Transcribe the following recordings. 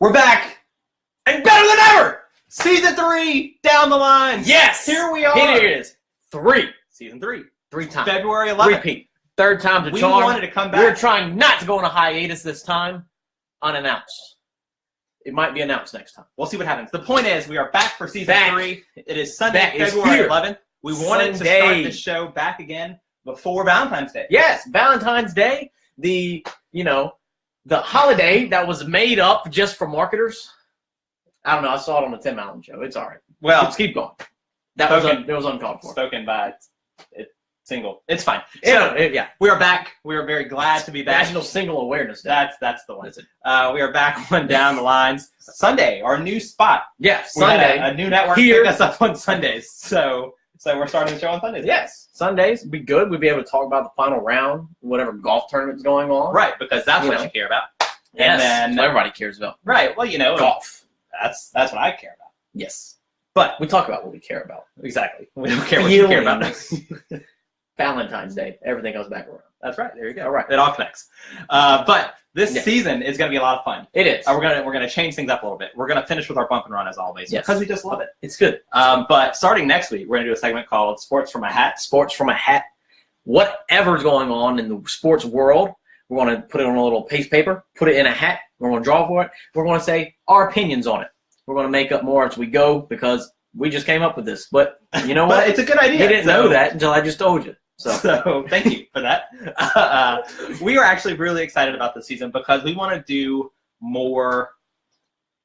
We're back and better than ever. Season 3 down the line. Yes. Here we are. Here it is. 3. Season 3. 3 times. February 11th. Repeat. Third time's a We charm. wanted to come back. We're trying not to go on a hiatus this time, unannounced. It might be announced next time. We'll see what happens. The point is, we are back for Season Back. 3. It is Sunday, Back is February here. 11th. We wanted to Sunday. start the show back again before Valentine's Day. Yes, Valentine's Day, the holiday that was made up just for marketers. I don't know. I saw it on the Tim Allen show. It's all right. Well, Let's keep going. That was uncalled for. spoken by single. It's fine. Yeah. We are back. We are very glad to be back. National Single Awareness Day. That's the one. That's it. We are back on Down the Lines. Sunday, our new spot. Yeah, We had Sunday. a new network Here. pick us up on Sundays. So we're starting the show on Sundays. Yes, Sundays would be good. We'd be able to talk about the final round, whatever golf tournament's going on. Right, because that's You what know. you care about. Yes, And then that's what everybody cares about. right, well, Golf. that's what I care about. Yes. But We talk about what we care about. exactly. We don't care what you care about. Feelings. Valentine's Day. Everything goes back around. That's right. There you go. All right. It all connects. But this Yeah. season is going to be a lot of fun. It is. We're gonna change things up a little bit. We're gonna finish with our bump and run as always Yes. because we just love it. It's good. But starting next week, we're gonna do a segment called "Sports from a Hat." Sports from a hat. Whatever's going on in the sports world, we're going to put it on a little paste paper, put it in a hat. We're going to draw for it. We're going to say our opinions on it. We're going to make up more as we go because we just came up with this. But you know But what? it's a good idea. You didn't So- know that until I just told you. So So thank you for that. We are actually really excited about this season because we want to do more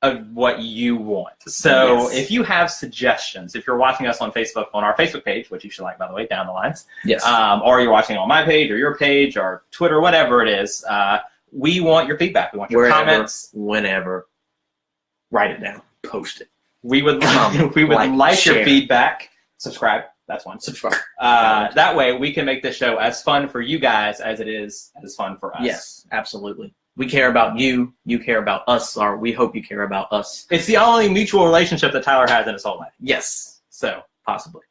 of what you want. So Yes. if you have suggestions, if you're watching us on Facebook, on our Facebook page, which you should like, by the way, Down the Lines, yes, or you're watching on my page or your page or Twitter, whatever it is, we want your feedback. We want your wherever, comments. whenever, write it down, post it, We would Comment, we would like, like your share. feedback. Subscribe. That's one. subscribe. That way we can make this show as fun for you guys as it is as fun for us. Yes, absolutely. We care about you. You care about us, or we hope you care about us. It's the only mutual relationship that Tyler has in his whole life. Yes, So, possibly.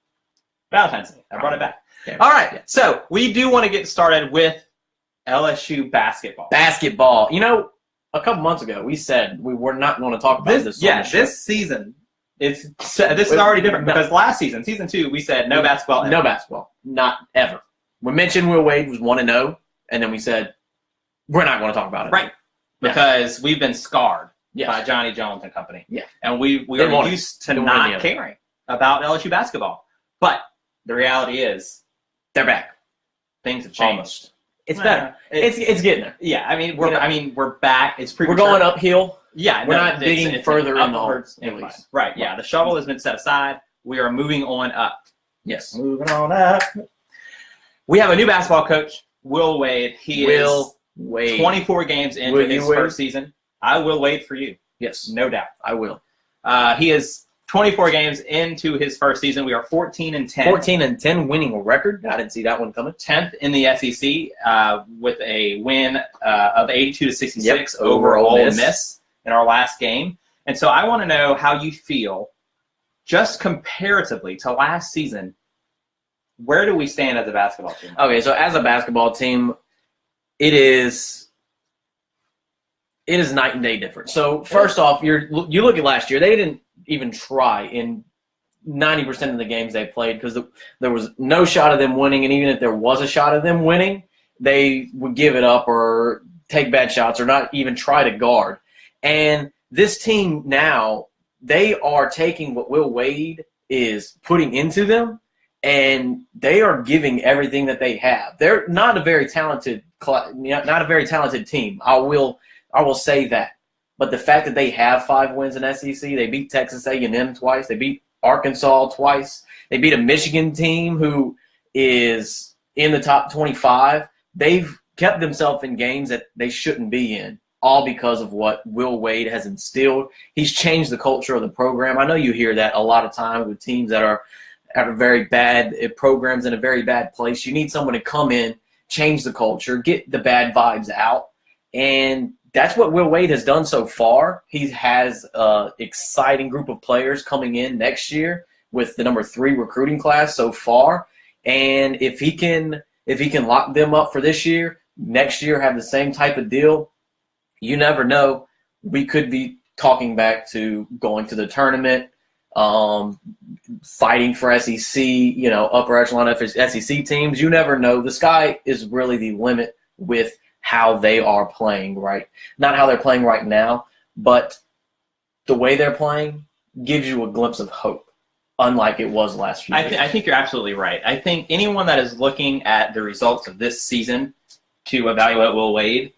Valentine's Day. I brought it back. Yeah. All right. Yeah. So, we do want to get started with LSU basketball. Basketball. You know, a couple months ago, we said we were not going to talk about this. on the show. This season, this is already different No. because last season, season 2, we said no basketball. No basketball. Not ever. We mentioned Will Wade was 1-0, and then we said, we're not going to talk about it. Right. Because we've been scarred Yes. by Johnny Jones and company. Yeah. And we They are want it. used to They want any not of it. caring about LSU basketball. But the reality is They're back. things have changed. Almost. It's better. It's It's getting there. yeah. I mean, You know, we're back. It's We're premature. going uphill. Yeah, We're no, not it's- digging it's further in the hole, upwards at incline. least. Right. Yeah. The shovel has been set aside. We are moving on up. Yes. Moving on up. We have a new basketball coach, Will Wade. He Will is Wade. 24 games into Will you his wait? first season. I will wait for you, Yes, no doubt. I will. He is 24 games into his first season. We are 14-10. 14-10 winning record. I didn't see that one coming. 10th in the SEC with a win of 82-66 Yep, over over Ole Ole Miss. Miss in our last game. And so I want to know how you feel just comparatively to last season. Where do we stand as a basketball team? Okay, so as a basketball team, it is night and day different. So first off, you look at last year, they didn't even try in 90% of the games they played because there was no shot of them winning, and even if there was a shot of them winning, they would give it up or take bad shots or not even try to guard. And this team now, they are taking what Will Wade is putting into them, and they are giving everything that they have. They're not a very talented team. I will say that. But the fact that they have 5 wins in SEC, they beat Texas A&M twice, they beat Arkansas twice, they beat a Michigan team who is in the top 25. They've kept themselves in games that they shouldn't be in, all because of what Will Wade has instilled. He's changed the culture of the program. I know you hear that a lot of times with teams that are very bad programs in a very bad place. You need someone to come in, change the culture, get the bad vibes out, and that's what Will Wade has done so far. He has an exciting group of players coming in next year with the number 3 recruiting class so far. And if he can lock them up for this year, next year have the same type of deal, you never know. We could be talking back to going to the tournament, fighting for SEC, upper echelon SEC teams. You never know. The sky is really the limit with how they are playing, right? Not how they're playing right now, but the way they're playing gives you a glimpse of hope, unlike it was last year. I think you're absolutely right. I think anyone that is looking at the results of this season to evaluate Will Wade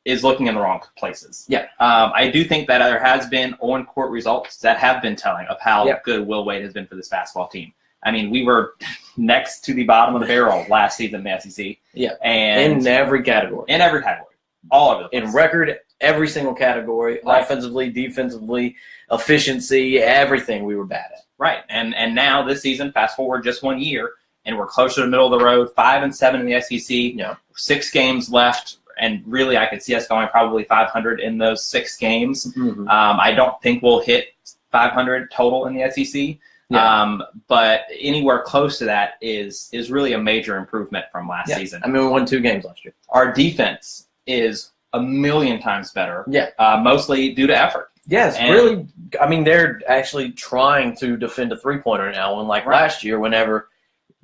is looking in the wrong places. Yeah. I do think that there has been on-court results that have been telling of how good Will Wade has been for this basketball team. I mean, we were next to the bottom of the barrel last season in the SEC. Yeah. And in every category. In every category. All over the place. In record, every single category, right. Offensively, defensively, efficiency, everything we were bad at. Right. And now this season, fast forward just 1 year, and we're closer to the middle of the road, 5-7 in the SEC. Yeah. 6 games left. And really, I could see us going probably 500 in those 6 games. Mm-hmm. I don't think we'll hit 500 total in the SEC. Yeah. But anywhere close to that is really a major improvement from last season. I mean, we won 2 games last year. Our defense is a million times better. Yeah. Mostly due to effort. Yes, really. I mean, they're actually trying to defend a three-pointer now. And last year, whenever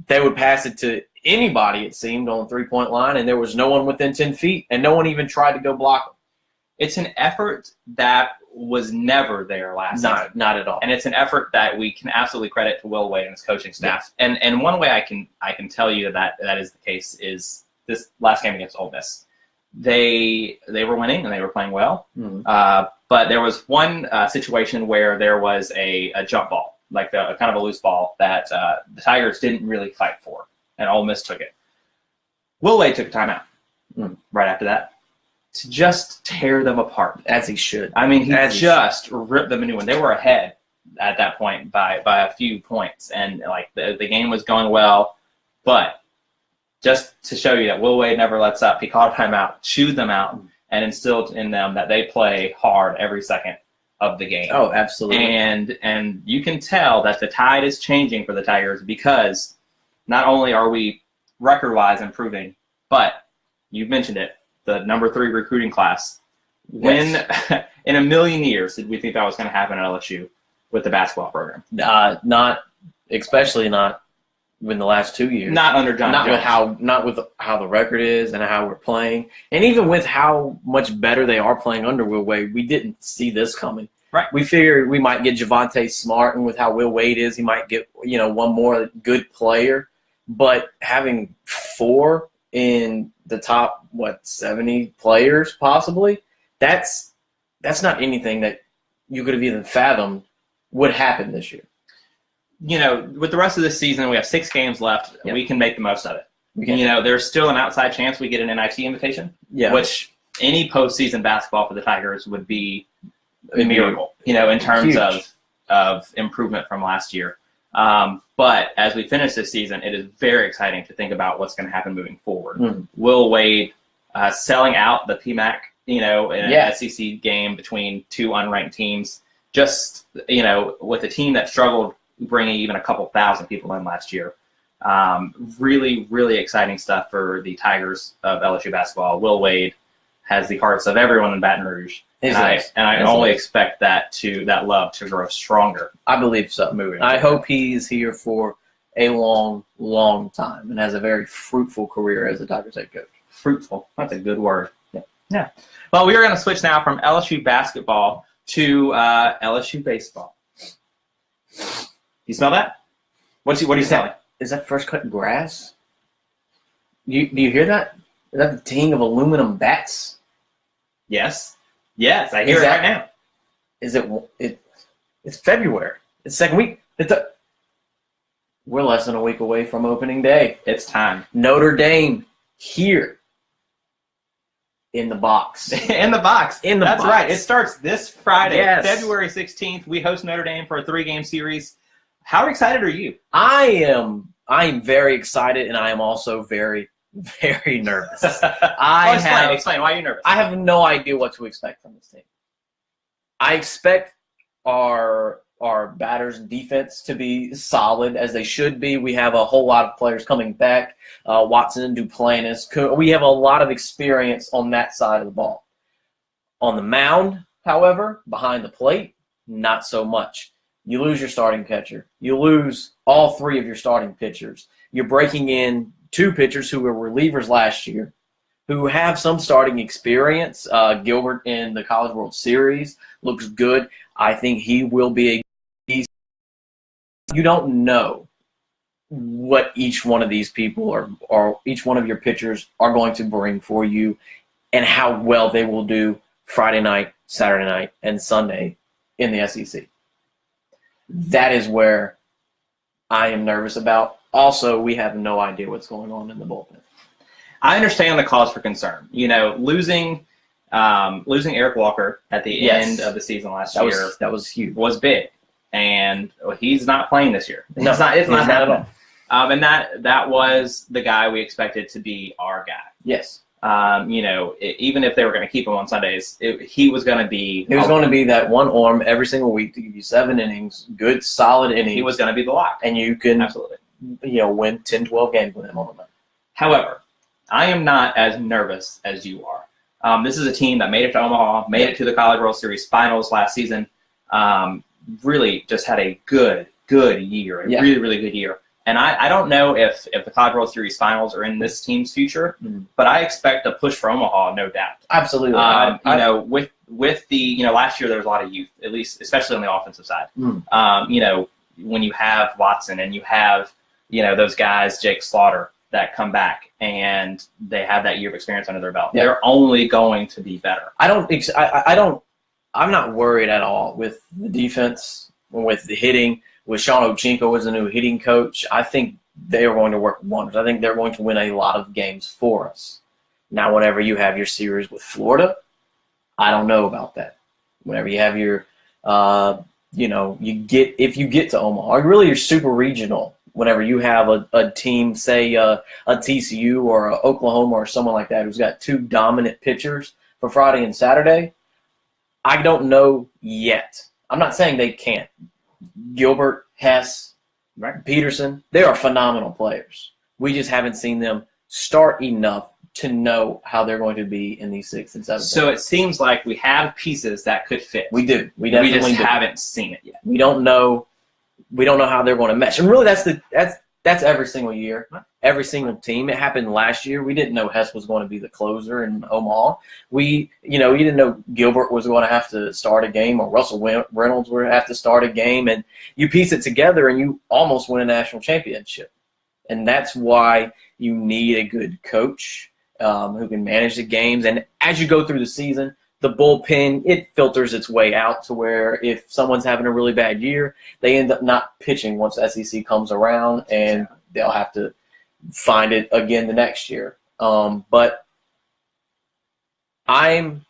they would pass it to anybody, it seemed, on the three-point line, and there was no one within 10 feet, and no one even tried to go block them. It's an effort that was never there last season. Not at all. And it's an effort that we can absolutely credit to Will Wade and his coaching staff. Yeah. And one way I can tell you that is the case is this last game against Ole Miss. They were winning and they were playing well, but there was one situation where there was a jump ball, like kind of a loose ball that the Tigers didn't really fight for, and Ole Miss took it. Will Wade took a timeout right after that to just tear them apart. As he should. I mean, he just ripped them a new one. They were ahead at that point by a few points, and the game was going well, but just to show you that Will Wade never lets up, he called a timeout, chewed them out, and instilled in them that they play hard every second of the game. Oh, absolutely. And you can tell that the tide is changing for the Tigers because not only are we record-wise improving, but you've mentioned it, the number 3 recruiting class. When in a million years did we think that was going to happen at LSU with the basketball program? Especially not in the last 2 years. Not under John Jones. Not with how the record is and how we're playing, and even with how much better they are playing under Will Wade, we didn't see this coming. Right. We figured we might get Javonte Smart, and with how Will Wade is, he might get one more good player. But having 4 in the top 70 players possibly, that's not anything that you could have even fathomed would happen this year. With the rest of this season, we have 6 games left. Yep. We can make the most of it. There's still an outside chance we get an NIT invitation, which any postseason basketball for the Tigers would be a miracle, in terms of improvement from last year. But as we finish this season, it is very exciting to think about what's going to happen moving forward. Will Wade selling out the PMAC, in an SEC game between 2 unranked teams, just, with a team that struggled bringing even a couple thousand people in last year. Really, really exciting stuff for the Tigers of LSU basketball. Will Wade has the hearts of everyone in Baton Rouge. And I only expect that love to grow stronger. I believe so. I hope he's here for a long, long time and has a very fruitful career as a Tigers head coach. Fruitful. That's a good word. Yeah. Well, we are going to switch now from LSU basketball to LSU baseball. You smell that? What are you smelling? Is that fresh cut grass? Do you hear that? Is that the ting of aluminum bats? Yes, I hear it right now. Is it? It's February. It's second week. We're less than a week away from opening day. It's time. Notre Dame here. In the box. In the box. That's right. It starts this Friday, February 16th. We host Notre Dame for a 3-game series. How excited are you? I am very excited, and I am also very, very nervous. Explain. Why are you nervous? I have no idea what to expect from this team. I expect our batters and defense to be solid, as they should be. We have a whole lot of players coming back. Watson, Duplantis. We have a lot of experience on that side of the ball. On the mound, However, behind the plate, not so much. You lose your starting catcher. You lose all 3 of your starting pitchers. You're breaking in 2 pitchers who were relievers last year, who have some starting experience. Gilbert in the College World Series looks good. I think he will be a. You don't know what each one of these people or each one of your pitchers are going to bring for you, and how well they will do Friday night, Saturday night, and Sunday in the SEC. That is where I am nervous about. Also, we have no idea what's going on in the bullpen. I understand the cause for concern. Losing Eric Walker at the end of the season last year that was huge. Was big, and he's not playing this year. No, it's not at all. And that was the guy we expected to be our guy. Yes. Even if they were going to keep him on Sundays, he was going to be. He was going to be that one arm every single week to give you 7 innings, good, solid innings. He was going to be the lock. And you can absolutely, win 10, 12 games with him on the mound. However, I am not as nervous as you are. This is a team that made it to Omaha, made it to the College World Series finals last season. Really just had a good year, really, really good year. And I don't know if the College World Series finals are in this team's future, but I expect a push for Omaha, no doubt. Absolutely. With the last year there was a lot of youth, at least especially on the offensive side. When you have Watson and you have those guys, Jake Slaughter, that come back and they have that year of experience under their belt, they're only going to be better. I'm not worried at all with the defense, with the hitting. With Sean Ochinko as a new hitting coach, I think they are going to work wonders. I think they're going to win a lot of games for us. Now, whenever you have your series with Florida, I don't know about that. Whenever you have your, if you get to Omaha, or really your super regional, whenever you have a team, say a TCU or a Oklahoma or someone like that who's got 2 dominant pitchers for Friday and Saturday, I don't know yet. I'm not saying they can't. Gilbert, Hess, Peterson, they are phenomenal players. We just haven't seen them start enough to know how they're going to be in these 6th and 7th. So it seems like we have pieces that could fit. We do. We definitely haven't seen it yet. We don't know how they're going to mesh. And really that's every single year. Every single team. It happened last year. We didn't know Hess was going to be the closer in Omaha. You didn't know Gilbert was going to have to start a game or Russell Reynolds would have to start a game. And you piece it together and you almost win a national championship. And that's why you need a good coach who can manage the games. And as you go through the season, the bullpen, it filters its way out to where if someone's having a really bad year, they end up not pitching once SEC comes around, and they'll have to find it again the next year. But I'm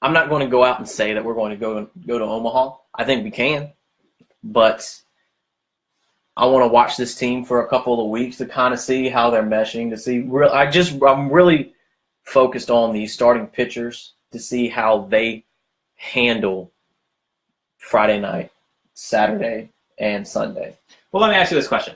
not going to go out and say that we're going to go to Omaha. I think we can, but I want to watch this team for a couple of weeks to kind of see how they're meshing. To see, I'm really focused on the starting pitchers to see how they handle Friday night, Saturday, and Sunday. Well, let me ask you this question.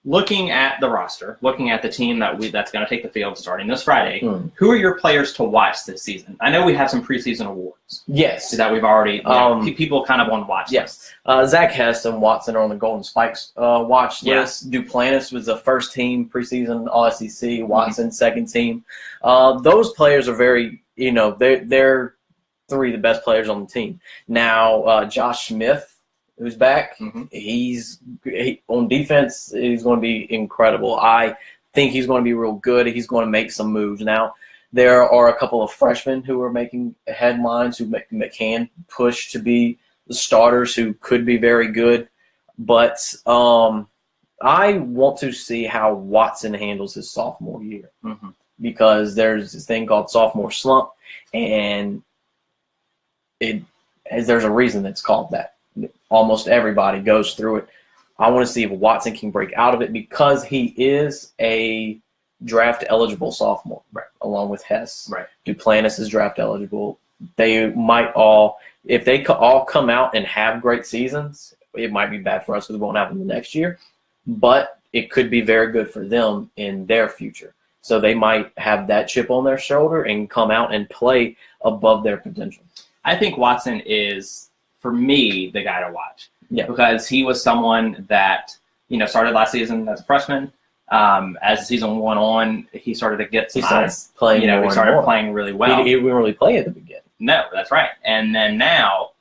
Looking at the roster, looking at the team that's going to take the field starting this Friday, who are your players to watch this season? I know we have some preseason awards. Yes. That we've already, people kind of want to watch. Yes. Zach Hess and Watson are on the Golden Spikes watch list. Duplantis was the first team preseason All-SEC. Watson, second team. Those players are very, they're 3 of the best players on the team. Now, Josh Smith, who's back, he's on defense, he's going to be incredible. I think he's going to be real good. He's going to make some moves. Now, there are a couple of freshmen who are making headlines who can push to be the starters who could be very good. But I want to see how Watson handles his sophomore year because there's this thing called sophomore slump, and there's a reason that's called that. Almost everybody goes through it. I want to see if Watson can break out of it because he is a draft-eligible sophomore, along with Hess. Duplantis is draft-eligible. They might all – if they all come out and have great seasons, it might be bad for us because it won't happen the next year, but it could be very good for them in their future. So they might have that chip on their shoulder and come out and play above their potential. I think Watson is, for me, the guy to watch. Yeah. Because he was someone that, started last season as a freshman. As the season went on, he started to get some eyes. Playing he started playing really well. He didn't really play at the beginning. No, that's right. And then now,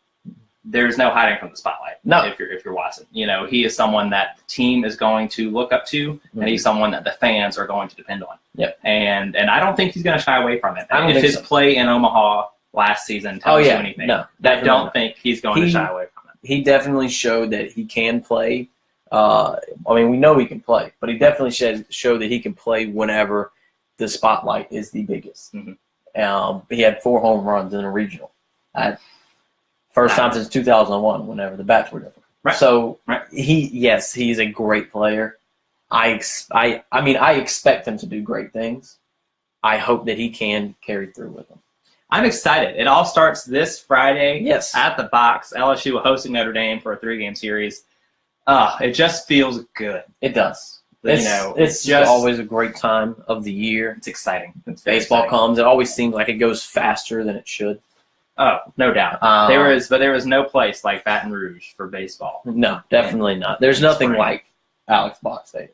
there's no hiding from the spotlight. No. If you're Watson, he is someone that the team is going to look up to, and he's someone that the fans are going to depend on. Yep. And I don't think he's going to shy away from it. If his play in Omaha last season tells you anything, no, I don't think he's going to shy away from it. He definitely showed that he can play. We know he can play, but he definitely showed that he can play whenever the spotlight is the biggest. Mm-hmm. He had 4 home runs in a regional. First time since 2001, whenever the bats were different. Right. So he's a great player. I expect him to do great things. I hope that he can carry through with them. I'm excited. It all starts this Friday. Yes. At the Box. LSU hosting Notre Dame for a 3-game series. It just feels good. It does. It's just always a great time of the year. It's exciting. Baseball comes. It always seems like it goes faster than it should. Oh, no doubt. There is no place like Baton Rouge for baseball. No, definitely not. There's nothing like Alex Box Stadium.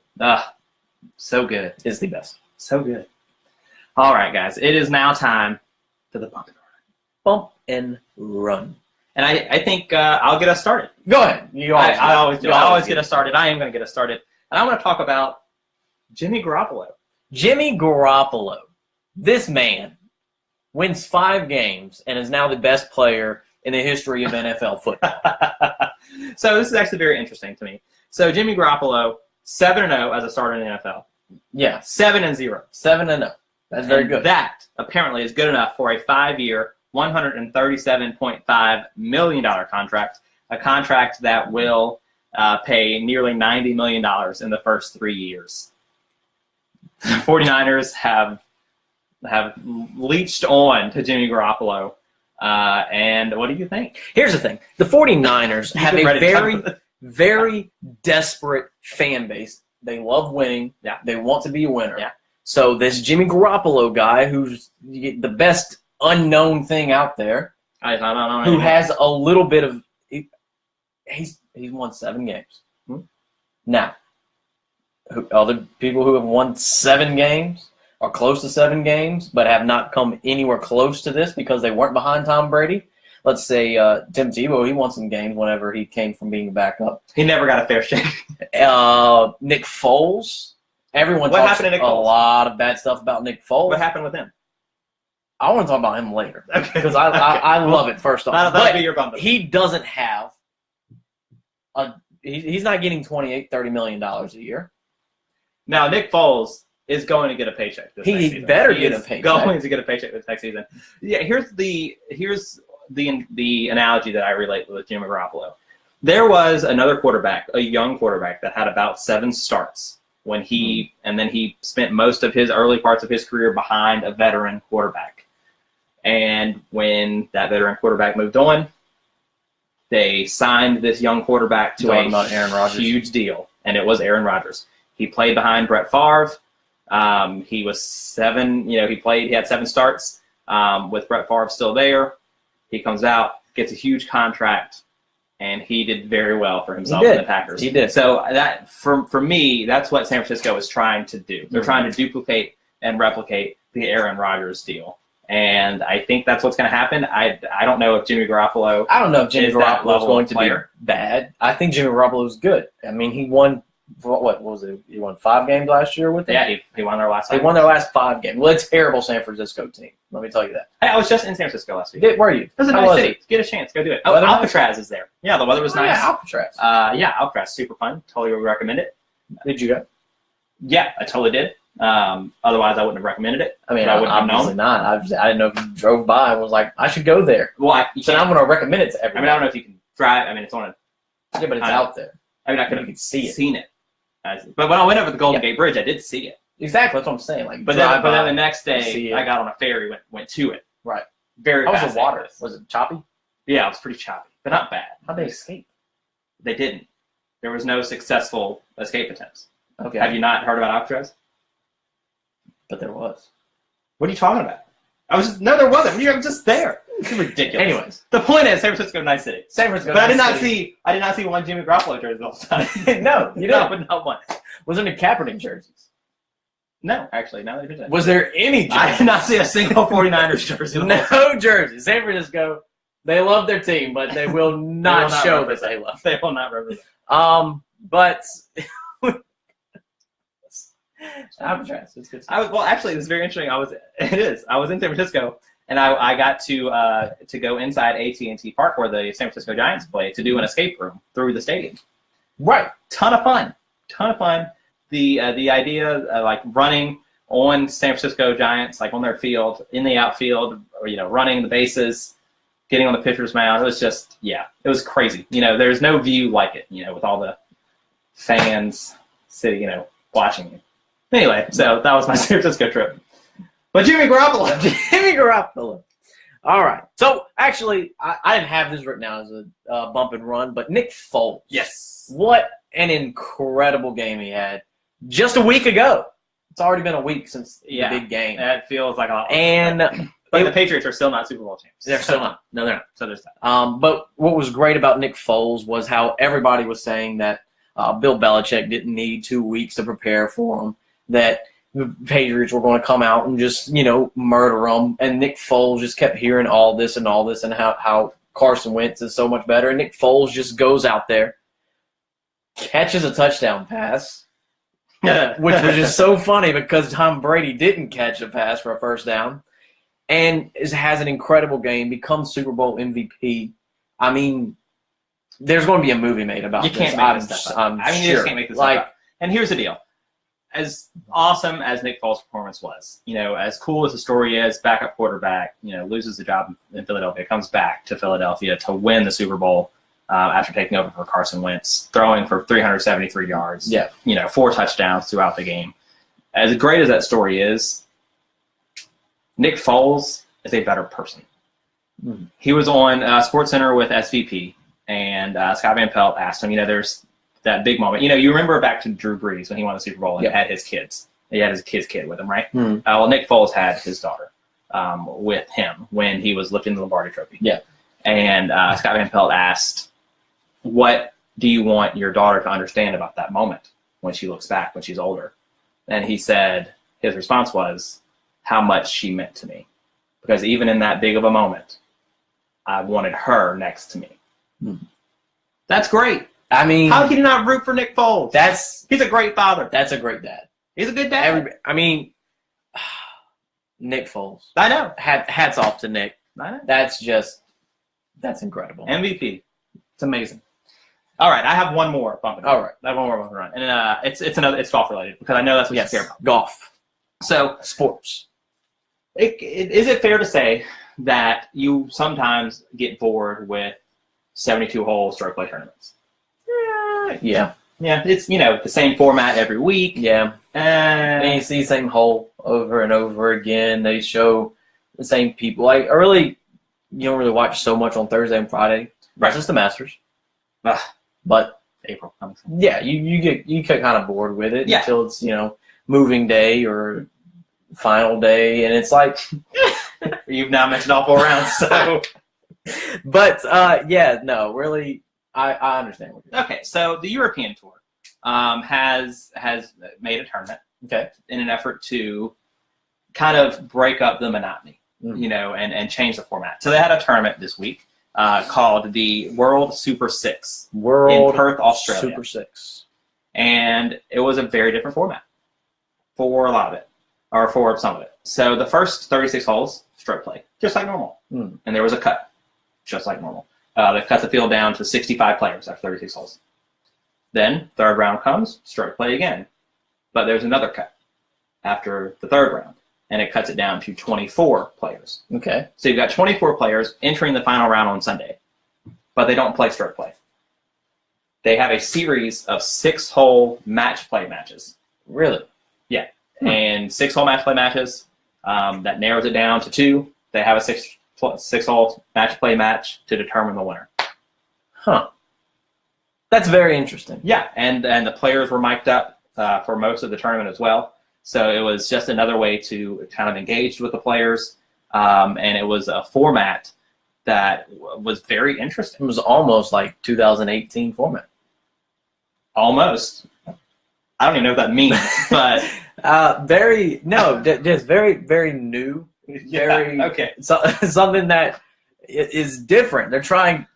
So good. It's the best. So good. All right, guys. It is now time for the bump and run. Bump and run. And I think I'll get us started. Go ahead. I always do. I always get us started. I am going to get us started. And I want to talk about Jimmy Garoppolo. Jimmy Garoppolo. This man wins 5 games and is now the best player in the history of NFL football. So this is actually very interesting to me. So Jimmy Garoppolo, 7-0 as a starter in the NFL. Yeah. 7-0. 7-0. That's very good. That apparently is good enough for a 5-year, $137.5 million contract, a contract that will pay nearly $90 million in the first 3 years. The 49ers have leached on to Jimmy Garoppolo. And what do you think? Here's the thing. The 49ers have a very, very desperate fan base. They love winning. Yeah. They want to be a winner. Yeah. So this Jimmy Garoppolo guy, who's the best unknown thing out there, I don't know. who has a little bit of he's won 7 games. Now, other people who have won 7 games are close to 7 games, but have not come anywhere close to this because they weren't behind Tom Brady. Let's say Tim Tebow, he won some games whenever he came from being a backup. He never got a fair shake. Nick Foles. Everyone talks a lot of bad stuff about Nick Foles. What happened with him? I want to talk about him later because I love it. First off, that'll be your bump. He doesn't have he's not getting $28-30 million a year. Now Nick Foles is going to get a paycheck this next season. He better get a paycheck. Going to get a paycheck this next season. Yeah, here's the analogy that I relate with Jimmy Garoppolo. There was another quarterback, a young quarterback, that had about 7 starts when and then he spent most of his early parts of his career behind a veteran quarterback. And when that veteran quarterback moved on, they signed this young quarterback to a huge deal, and it was Aaron Rodgers. He played behind Brett Favre. He was 7. He had 7 starts with Brett Favre still there. He comes out, gets a huge contract, and he did very well for himself and the Packers. He did. So that for me, that's what San Francisco is trying to do. They're trying to duplicate and replicate the Aaron Rodgers deal. And I think that's what's going to happen. I don't know if Jimmy Garoppolo. I don't know if Jimmy Garoppolo is going to be bad. I think Jimmy Garoppolo is good. I mean, he won. What was it? He won 5 games last year with them. Yeah, he won their last. They won their last 5 games. Well, it's a terrible San Francisco team. Let me tell you that. Hey, I was just in San Francisco last week. Where are you? It was a nice city. Get a chance. Go do it. Oh, Alcatraz is there. Yeah, the weather was nice. Yeah, Alcatraz. Alcatraz, super fun. Totally would recommend it. Did you go? Yeah, I totally did. Otherwise, I wouldn't have recommended it. I mean, I wouldn't have known. Not. I didn't know if you drove by and was like, I should go there. Well, I'm going to recommend it to everyone. I mean, I don't know if you can drive. I mean, it's on a. Yeah, but it's out there. I mean, I could have seen it. But when I went over the Golden Gate Bridge, I did see it. Exactly, that's what I'm saying. Like, but then the next day, I got on a ferry, went to it. Right. Very. How was the water? Was it choppy? Yeah, it was pretty choppy, but not bad. How'd they escape? They didn't. There was no successful escape attempts. Okay. Have you not heard about Alcatraz? But there was. What are you talking about? There wasn't. You were just there. It's ridiculous. Anyways, the point is San Francisco, nice city. San Francisco, But nice I did not see one Jimmy Garoppolo jersey all the time. No, you didn't. Not one. Was there any Kaepernick jerseys? No, actually, now that you mention it. Was there any jerseys? I did not see a single 49ers jersey. No jerseys. San Francisco, they love their team, but they will not show that they love. They will not represent. But Alcatraz. It's good stuff. Actually, it's very interesting. I was in San Francisco, and I got to go inside AT&T Park where the San Francisco Giants play to do an escape room through the stadium. Right. Ton of fun. The idea of, like, running on San Francisco Giants, like on their field, in the outfield, or running the bases, getting on the pitcher's mound. It was just, it was crazy. There's no view like it. With all the fans sitting, watching you. Anyway, so that was my San Francisco trip. But Jimmy Garoppolo. All right. So, actually, I didn't have this written down as a bump and run, but Nick Foles. Yes. What an incredible game he had just a week ago. It's already been a week since the big game. That feels like a lot. And but the Patriots are still not Super Bowl champs. They're still not. No, they're not. So there's that. But what was great about Nick Foles was how everybody was saying that Bill Belichick didn't need 2 weeks to prepare for him, that the Patriots were going to come out and just, murder them. And Nick Foles just kept hearing all this and how Carson Wentz is so much better. And Nick Foles just goes out there, catches a touchdown pass, which was just so funny because Tom Brady didn't catch a pass for a first down, and has an incredible game, becomes Super Bowl MVP. I mean, there's going to be a movie made about this. You can't make this stuff up. You just can't make this stuff up. And here's the deal. As awesome as Nick Foles' performance was, as cool as the story is, backup quarterback, loses the job in Philadelphia, comes back to Philadelphia to win the Super Bowl after taking over for Carson Wentz, throwing for 373 yards, 4 touchdowns throughout the game. As great as that story is, Nick Foles is a better person. Mm-hmm. He was on SportsCenter with SVP, and Scott Van Pelt asked him, there's that big moment. You remember back to Drew Brees when he won the Super Bowl and had his kids. He had his kid with him, right? Mm-hmm. Well, Nick Foles had his daughter with him when he was lifting the Lombardi Trophy. Yeah. And Scott Van Pelt asked, what do you want your daughter to understand about that moment when she looks back, when she's older? And he said, his response was, how much she meant to me. Because even in that big of a moment, I wanted her next to me. Mm-hmm. That's great. I mean, how can you not root for Nick Foles? He's a great father. That's a great dad. He's a good dad. Nick Foles. I know. Hats off to Nick. I know. That's incredible. MVP. It's amazing. All right, I have one more bump and run. All right, I have one more bump and run, and it's golf related because I know that's what you care about. Golf. So sports. Is it fair to say that you sometimes get bored with 72-hole stroke play tournaments? Yeah. Yeah, it's, the same format every week. Yeah. And you see the same hole over and over again. They show the same people. Like, you don't really watch so much on Thursday and Friday. Right. It's just the Masters. But April. Yeah, you get kind of bored with it until it's, moving day or final day. And it's like, you've now mentioned all 4 rounds. So, but, really, I understand what you're saying. Okay, so the European Tour has made a tournament, in an effort to kind of break up the monotony, and change the format. So they had a tournament this week called the World Super Six in Perth, Australia. Super Six, and it was a very different format for a lot of it, or for some of it. So the first 36 holes, stroke play, just like normal, and there was a cut, just like normal. They cut the field down to 65 players after 36 holes. Then, third round comes, stroke play again. But there's another cut after the third round, and it cuts it down to 24 players. Okay. So you've got 24 players entering the final round on Sunday, but they don't play stroke play. They have a series of 6-hole match play matches. Really? Yeah. And 6-hole match play matches, that narrows it down to 2. They have a 6-hole match play match to determine the winner. Huh. That's very interesting. Yeah, and the players were mic'd up for most of the tournament as well. So it was just another way to kind of engage with the players, and it was a format that was very interesting. It was almost like 2018 format. Almost. I don't even know what that means, but just very, very new. Very okay. Something that is different. They're trying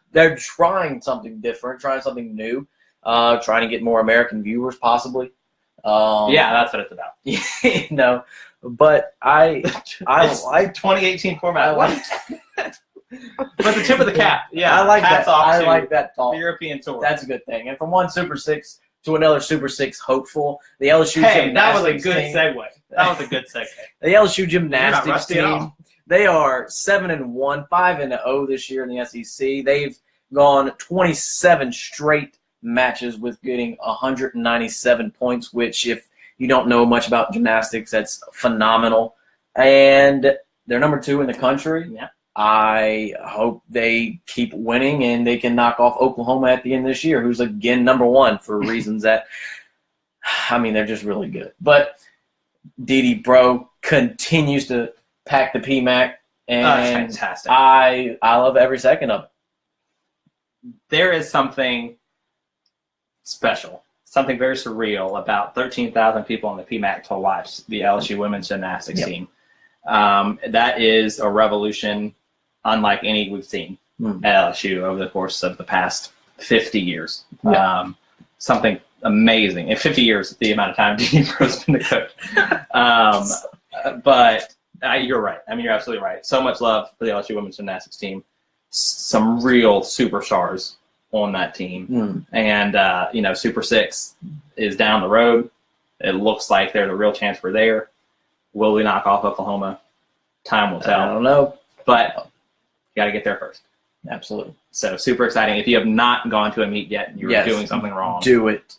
something different, trying something new, trying to get more American viewers possibly. That's what it's about. But I like 2018 format. I like but the tip of the cap. Yeah, I like that. I to like that thought. The European tour. That's a good thing. And from one Super Six to another Super Six hopeful, the LSU that was a gymnastics good team, segue. That was a good segue. The LSU gymnastics rusty at team. all. They are 7-1, 5-0 this year in the SEC. They've gone 27 straight matches with getting 197 points, which, if you don't know much about gymnastics, that's phenomenal. And they're number 2 in the country. Yeah. I hope they keep winning and they can knock off Oklahoma at the end of this year, who's again number 1 for reasons that, they're just really good. But Dede Bro continues to pack the PMAC, and that's fantastic. I love every second of it. There is something special, something very surreal about 13,000 people on the PMAC to watch the LSU women's gymnastics team. That is a revolution unlike any we've seen at LSU over the course of the past 50 years. Something amazing. In 50 years, the amount of time Dede Bro's been the coach. But you're right. You're absolutely right. So much love for the LSU women's gymnastics team. Some real superstars on that team. And, Super Six is down the road. It looks like there's a real chance we're there. Will we knock off Oklahoma? Time will tell. I don't know. But you got to get there first. Absolutely. So super exciting. If you have not gone to a meet yet, you're doing something wrong. Do it.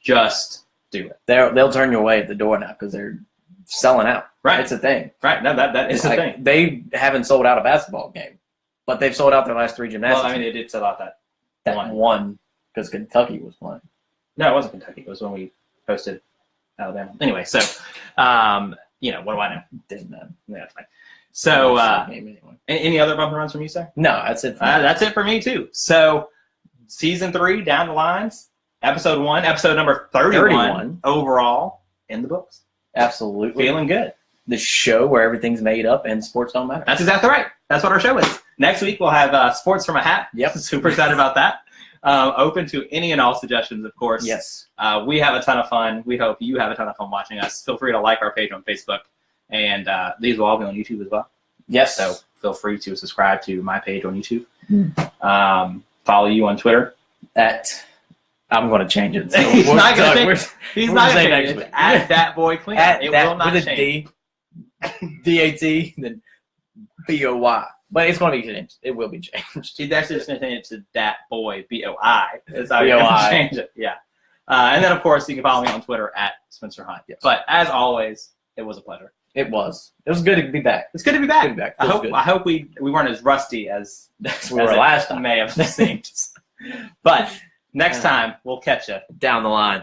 Just do it. They'll turn you away at the door now because they're selling out. Right. It's a thing. Right. No, that is a thing. They haven't sold out a basketball game, but they've sold out their last 3 gymnastics. Well, they did sell out that one because Kentucky was playing. No, it wasn't Kentucky. It was when we hosted Alabama. Anyway, so, what do I know? Didn't know. Yeah, that's fine. So, any other bump and runs from you, sir? No, that's it. That's it for me, too. So, season 3, down the lines, episode 1, episode number 31 overall in the books. Absolutely. Feeling good. The show where everything's made up and sports don't matter. That's exactly right. That's what our show is. Next week, we'll have sports from a hat. Yep. Super excited about that. Open to any and all suggestions, of course. Yes. We have a ton of fun. We hope you have a ton of fun watching us. Feel free to like our page on Facebook. And these will all be on YouTube as well. Yes. So feel free to subscribe to my page on YouTube. Follow you on Twitter. I'm going to change it. So he's not going to change it. At that boy clean. It will not with change. A D, D-A-T, then B-O-Y. But it's going to be changed. It will be changed. He's actually just going to change it to Dat Boy, B-O-I. That's how you're going to change it. Yeah. And then, of course, you can follow me on Twitter at Spencer Hunt. Yes. But as always, it was a pleasure. It was. It was good to be back. It's good to be back. I hope we weren't as rusty as we were last time. May have seemed. But next time, we'll catch you down the line.